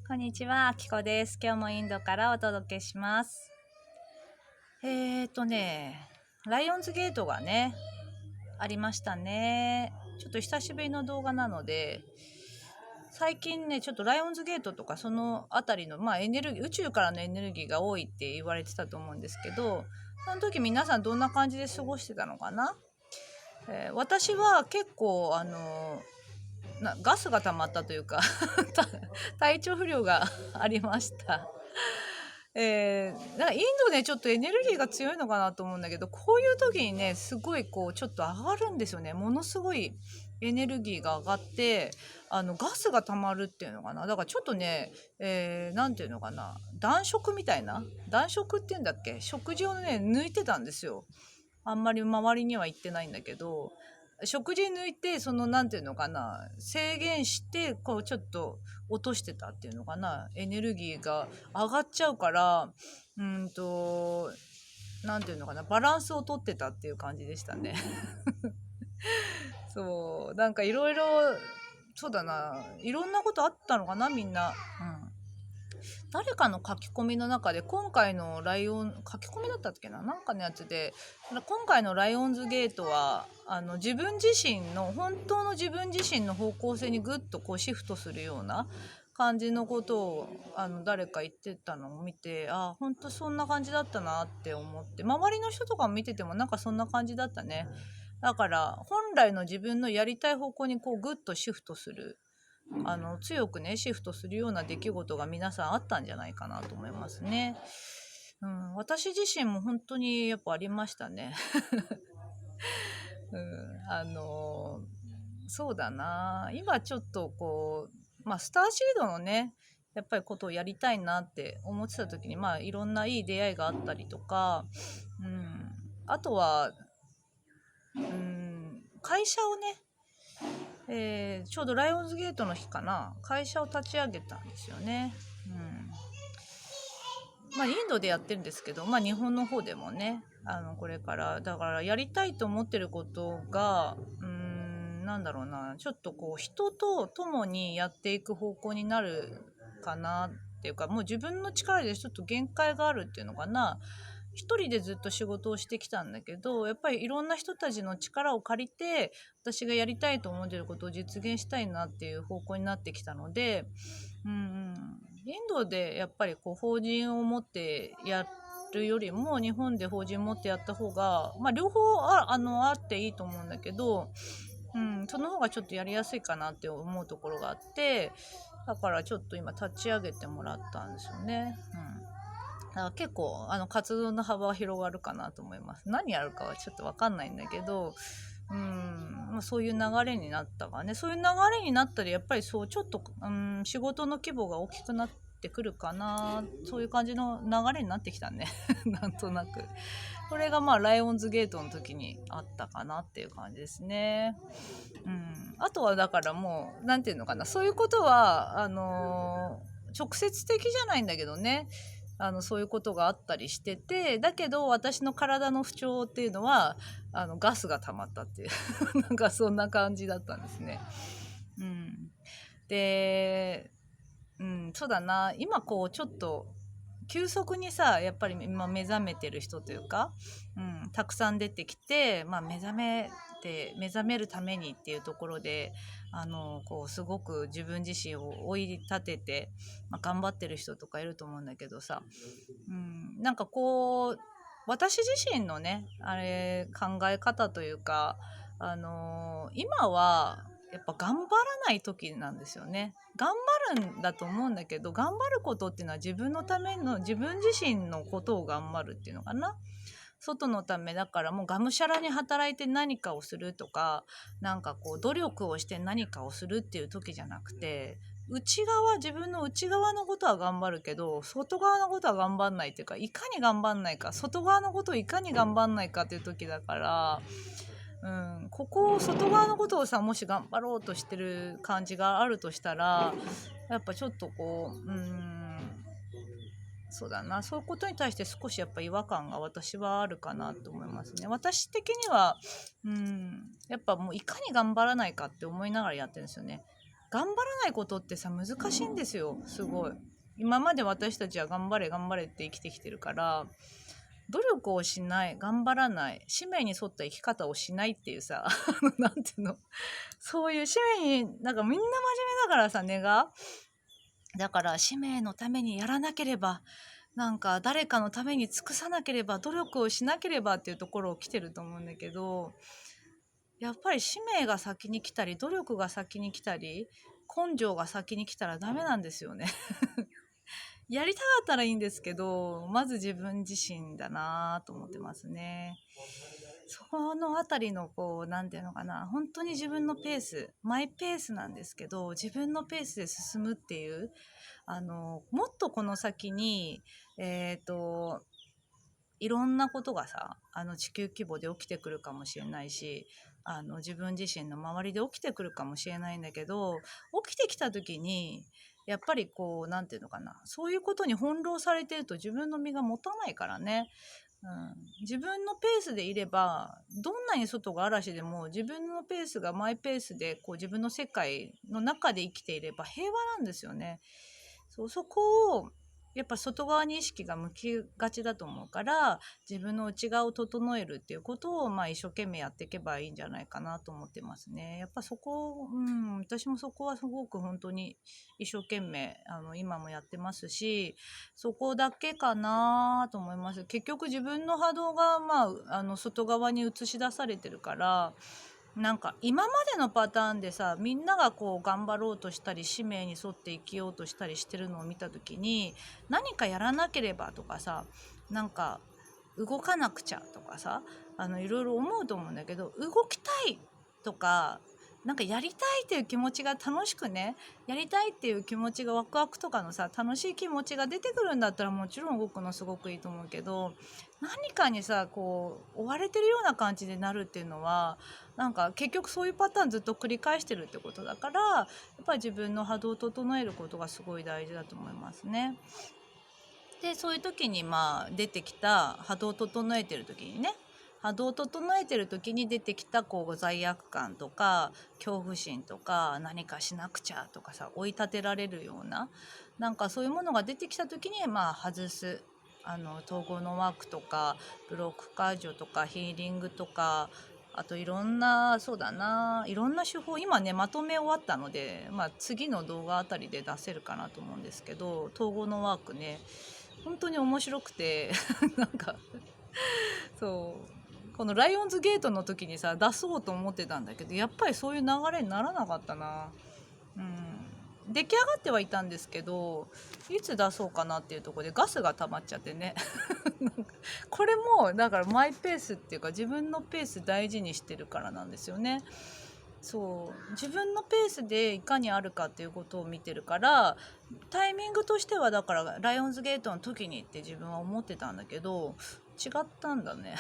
こんにちは、あきこです。今日もインドからお届けします。ライオンズゲートがね、ありましたね。ちょっと久しぶりの動画なので、最近ね、ちょっとライオンズゲートとかそのあたりの、エネルギー、宇宙からのエネルギーが多いって言われてたと思うんですけど、その時皆さんどんな感じで過ごしてたのかな。私は結構ガスが溜まったというか体調不良がありました。なんかインドねちょっとエネルギーが強いのかなと思うんだけど、こういう時にねすごいこうちょっと上がるんですよね。ものすごいエネルギーが上がってガスが溜まるっていうのかな。だからちょっとね、なんていうのかな、暖色みたいな、暖色っていうんだっけ、食事をね抜いてたんですよ。あんまり周りには行ってないんだけど、食事抜いてそのなんていうのかな、制限してこうちょっと落としてたっていうのかな、エネルギーが上がっちゃうから、なんていうのかな、バランスをとってたっていう感じでしたね。そうなんかいろいろ、そうだな、いろんなことあったのかなみんな。誰かの書き込みの中で今回のライオン書き込みだったっけな、なんかのやつで、今回のライオンズゲートは自分自身の本当の自分自身の方向性にぐっとこうシフトするような感じのことを誰か言ってたのを見て、本当そんな感じだったなって思って、周りの人とか見ててもなんかそんな感じだったね。だから本来の自分のやりたい方向にこうぐっとシフトする、強くねシフトするような出来事が皆さんあったんじゃないかなと思いますね。私自身も本当にやっぱありましたね。うん、そうだな、今ちょっとこう、スターシードのねやっぱりことをやりたいなって思ってた時に、いろんないい出会いがあったりとか、あとは、会社をね、ちょうどライオンズゲートの日かな、会社を立ち上げたんですよね。インドでやってるんですけど、日本の方でもね、これからだからやりたいと思ってることが、なんだろうな、ちょっとこう人と共にやっていく方向になるかなっていうか、もう自分の力でちょっと限界があるっていうのかな。一人でずっと仕事をしてきたんだけど、やっぱりいろんな人たちの力を借りて私がやりたいと思ってることを実現したいなっていう方向になってきたので、インドでやっぱりこう法人を持ってやるよりも日本で法人を持ってやった方が、両方あっていいと思うんだけど、その方がちょっとやりやすいかなって思うところがあって、だからちょっと今立ち上げてもらったんですよね。だから結構活動の幅は広がるかなと思います。何やるかはちょっと分かんないんだけど、そういう流れになったかね。そういう流れになったり、やっぱりそうちょっと、仕事の規模が大きくなってくるかな、そういう感じの流れになってきたね。なんとなくこれがライオンズゲートの時にあったかなっていう感じですね。あとはだからもうなんていうのかな、そういうことは直接的じゃないんだけどね、そういうことがあったりしてて、だけど私の体の不調っていうのはガスが溜まったっていうなんかそんな感じだったんですね。で、そうだな、今こうちょっと急速にさやっぱり今目覚めてる人というか、たくさん出てきて、目覚めるためにっていうところでこうすごく自分自身を追い立てて、頑張ってる人とかいると思うんだけどさ、なんかこう私自身のね考え方というか、今はやっぱ頑張らない時なんですよね。頑張るんだと思うんだけど、頑張ることっていうのは自分のための、自分自身のことを頑張るっていうのかな。外のためだから、もうがむしゃらに働いて何かをするとか、なんかこう努力をして何かをするっていう時じゃなくて、自分の内側のことは頑張るけど外側のことは頑張んないっていうか、いかに頑張んないか、外側のことをいかに頑張んないかっていう時だから、ここを外側のことをさ、もし頑張ろうとしてる感じがあるとしたら、やっぱちょっとこう、そうだな、そういうことに対して少しやっぱ違和感が私はあるかなと思いますね。私的にはやっぱもういかに頑張らないかって思いながらやってるんですよね。頑張らないことってさ難しいんですよ。すごい今まで私たちは頑張れ頑張れって生きてきてるから、努力をしない、頑張らない、使命に沿った生き方をしないっていうさなんていうの、そういう使命になんかみんな真面目だからさ、根がだから使命のためにやらなければ、なんか誰かのために尽くさなければ、努力をしなければっていうところを来てると思うんだけど、やっぱり使命が先に来たり努力が先に来たり根性が先に来たらダメなんですよねやりたかったらいいんですけど、まず自分自身だなと思ってますね。そのあたりのこうなんていうのかな、本当に自分のペース、マイペースなんですけど、自分のペースで進むっていう、もっとこの先にいろんなことがさ、地球規模で起きてくるかもしれないし、自分自身の周りで起きてくるかもしれないんだけど、起きてきた時にやっぱりこうなんていうのかな、そういうことに翻弄されてると自分の身が持たないからね。自分のペースでいれば、どんなに外が嵐でも自分のペースがマイペースでこう自分の世界の中で生きていれば平和なんですよね。そこをやっぱ外側に意識が向きがちだと思うから、自分の内側を整えるっていうことを一生懸命やっていけばいいんじゃないかなと思ってますね。やっぱそこ、私もそこはすごく本当に一生懸命今もやってますし、そこだけかなと思います。結局自分の波動が外側に映し出されてるから、なんか今までのパターンでさ、みんながこう頑張ろうとしたり使命に沿って生きようとしたりしてるのを見た時に、何かやらなければとかさ、なんか動かなくちゃとかさ、いろいろ思うと思うんだけど、動きたいとか、なんかやりたいっていう気持ちが楽しくね、やりたいっていう気持ちがワクワクとかのさ、楽しい気持ちが出てくるんだったらもちろん動くのすごくいいと思うけど、何かにさこう追われてるような感じでなるっていうのは、なんか結局そういうパターンずっと繰り返してるってことだから、やっぱり自分の波動を整えることがすごい大事だと思いますね。でそういう時に出てきた波動を整えてる時にね、波動を整えてる時に出てきたこう罪悪感とか恐怖心とか、何かしなくちゃとかさ、追い立てられるような、なんかそういうものが出てきた時に外す、統合のワークとかブロック解除とかヒーリングとか、あといろんな、そうだな、いろんな手法今ねまとめ終わったので、次の動画あたりで出せるかなと思うんですけど、統合のワークね本当に面白くてなんかそうこのライオンズゲートの時にさ出そうと思ってたんだけど、やっぱりそういう流れにならなかったな。出来上がってはいたんですけど、いつ出そうかなっていうところでガスが溜まっちゃってねこれもだからマイペースっていうか、自分のペース大事にしてるからなんですよね。そう自分のペースでいかにあるかっていうことを見てるから、タイミングとしてはだからライオンズゲートの時にって自分は思ってたんだけど、違ったんだね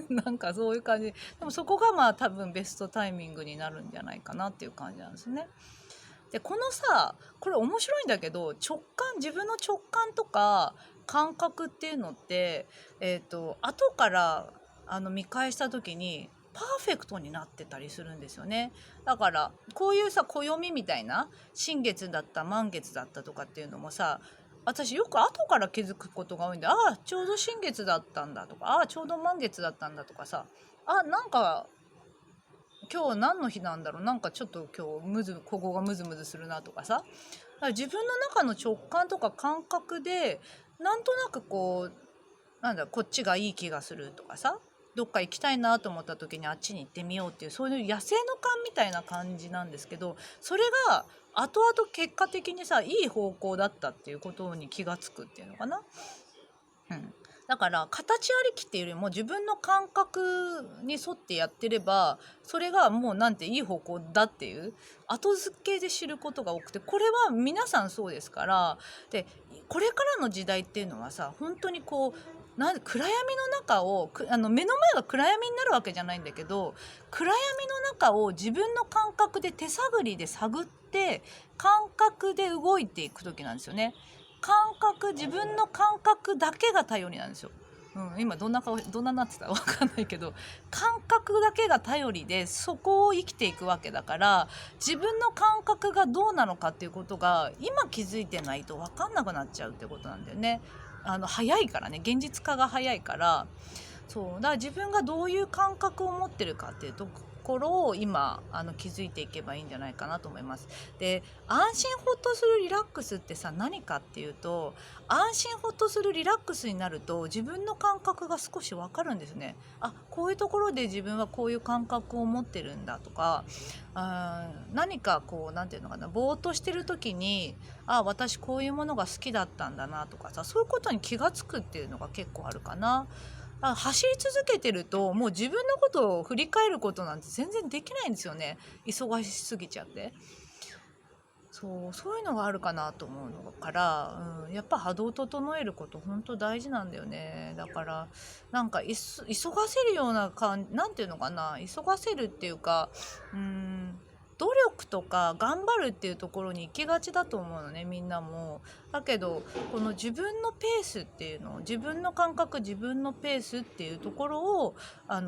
なんかそういう感じでも、そこが多分ベストタイミングになるんじゃないかなっていう感じなんですね。でこのさ、これ面白いんだけど、自分の直感とか感覚っていうのって、後から見返した時にパーフェクトになってたりするんですよね。だからこういうさ、暦みたいな新月だった満月だったとかっていうのもさ、私よく後から気づくことが多いんで、ああちょうど新月だったんだとか、ああちょうど満月だったんだとかさ、なんか今日何の日なんだろう、なんかちょっと今日ここがムズムズするなとかさ、だから自分の中の直感とか感覚でなんとなくこう、なんだこっちがいい気がするとかさ、どっか行きたいなと思った時にあっちに行ってみようっていう、そういう野生の勘みたいな感じなんですけど、それが後々結果的にさいい方向だったっていうことに気がつくっていうのかな。だから形ありきっていうよりも自分の感覚に沿ってやってれば、それがもうなんていい方向だっていう後付けで知ることが多くて、これは皆さんそうですから。でこれからの時代っていうのはさ、本当にこう暗闇の中を目の前が暗闇になるわけじゃないんだけど、暗闇の中を自分の感覚で手探りで探って感覚で動いていく時なんですよね。自分の感覚だけが頼りなんですよ。今どんな顔どんななってたか分かんないけど、感覚だけが頼りでそこを生きていくわけだから、自分の感覚がどうなのかっていうことが今気づいてないと分かんなくなっちゃうってことなんだよね。早いからね、現実化が早いから。そうだから自分がどういう感覚を持ってるかっていうところを今気づいていけばいいんじゃないかなと思います。で、安心ほっとするリラックスってさ、何かっていうと、安心ほっとするリラックスになると自分の感覚が少しわかるんですね。こういうところで自分はこういう感覚を持ってるんだとか、何かこうなんていうのかな、ぼーっとしてる時に私こういうものが好きだったんだなとかさ、そういうことに気がつくっていうのが結構あるかな。走り続けてるともう自分のことを振り返ることなんて全然できないんですよね、忙しすぎちゃって。そういうのがあるかなと思うのから、やっぱ波動を整えること本当大事なんだよね。だからなんか急がせるようななんていうのかな、急がせるっていうか、努力とか頑張るっていうところに行きがちだと思うのね、みんなも。だけどこの自分のペースっていうのを、自分の感覚、自分のペースっていうところを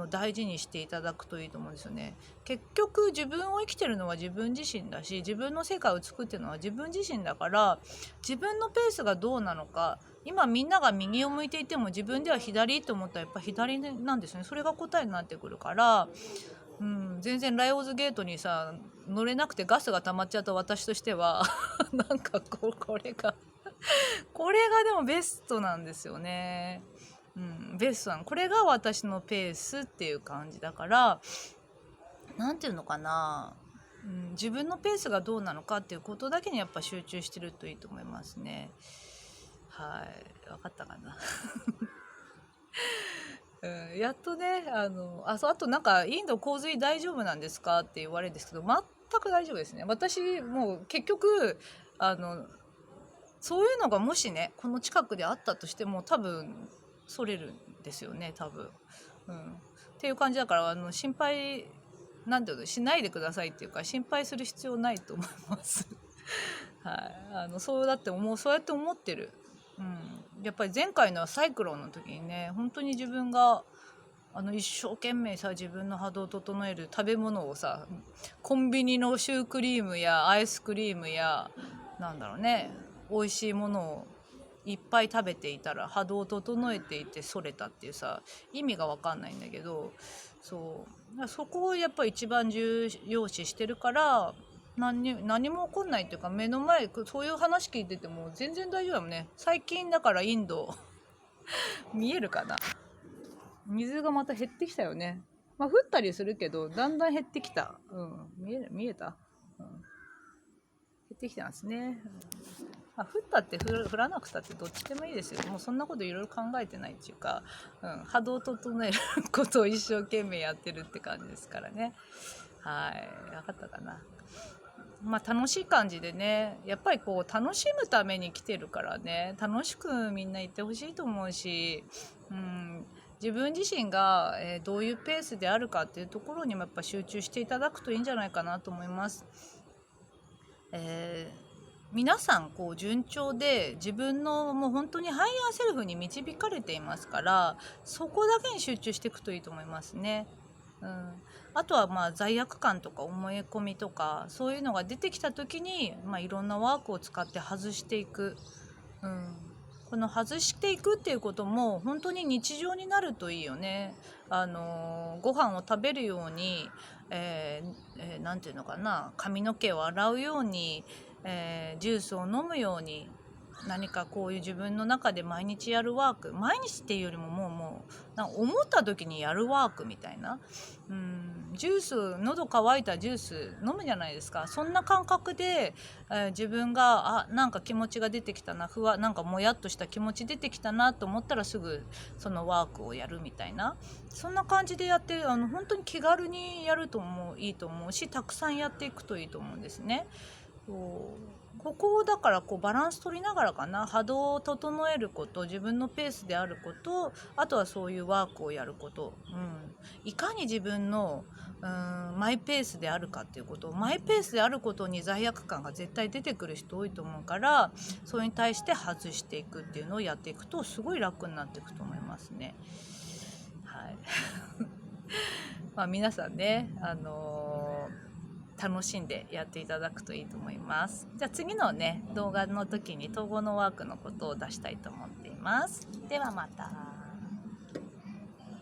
大事にしていただくといいと思うんですよね。結局自分を生きてるのは自分自身だし、自分の世界を作ってるのは自分自身だから、自分のペースがどうなのか、今みんなが右を向いていても自分では左と思ったらやっぱ左なんですね。それが答えになってくるから、全然ライオズゲートにさ乗れなくてガスが溜まっちゃった私としてはなんかこれがでもベストなんですよね。ベストなの、これが私のペースっていう感じだから、なんていうのかな、自分のペースがどうなのかっていうことだけにやっぱ集中してるといいと思いますね。はい、分かったかなやっとね、あとなんかインド洪水大丈夫なんですかって言われるんですけど、全く大丈夫ですね。私もう結局そういうのがもしねこの近くであったとしても多分それるんですよね、多分。っていう感じだから、心配なんていうのしないでくださいっていうか、心配する必要ないと思いますはい、そうやって思ってる。やっぱり前回のサイクロンの時にね、本当に自分が一生懸命さ、自分の波動を整える食べ物をさ、コンビニのシュークリームやアイスクリームやなんだろうね、美味しいものをいっぱい食べていたら波動を整えていてそれたっていうさ、意味が分かんないんだけど、そこをやっぱり一番重要視してるから、何も起こんないっていうか、目の前そういう話聞いてても全然大丈夫だもんね。最近だからインド見えるかな、水がまた減ってきたよね。降ったりするけどだんだん減ってきた。見えた、減ってきたんですね。降ったって降らなくたってどっちでもいいですよ。もうそんなこといろいろ考えてないっていうか、波動を整えることを一生懸命やってるって感じですからね。はい、分かったかな。楽しい感じでね、やっぱりこう楽しむために来てるからね、楽しくみんな行ってほしいと思うし、自分自身が、どういうペースであるかっていうところにもやっぱ集中していただくといいんじゃないかなと思います。皆さんこう順調で自分のもう本当にハイヤーセルフに導かれていますから、そこだけに集中していくといいと思いますね。あとは罪悪感とか思い込みとかそういうのが出てきた時に、いろんなワークを使って外していく、この外していくっていうことも本当に日常になるといいよね。ご飯を食べるように、なんていうのかな、髪の毛を洗うように、ジュースを飲むように、何かこういう自分の中で毎日やるワーク、毎日っていうよりももうなんか思った時にやるワークみたいな、ジュース、喉乾いたジュース飲むじゃないですか。そんな感覚で、自分がなんか気持ちが出てきたな、なんかもやっとした気持ち出てきたなと思ったらすぐそのワークをやるみたいな、そんな感じでやって、本当に気軽にやるといいと思うし、たくさんやっていくといいと思うんですね。ここをだからこうバランス取りながらかな、波動を整えること、自分のペースであること、あとはそういうワークをやること、いかに自分のマイペースであるかっていうこと、マイペースであることに罪悪感が絶対出てくる人多いと思うから、それに対して外していくっていうのをやっていくとすごい楽になっていくと思いますね。はいまあ皆さんね、楽しんでやっていただくといいと思います。じゃあ次のね動画の時に統合のワークのことを出したいと思っています。ではまた。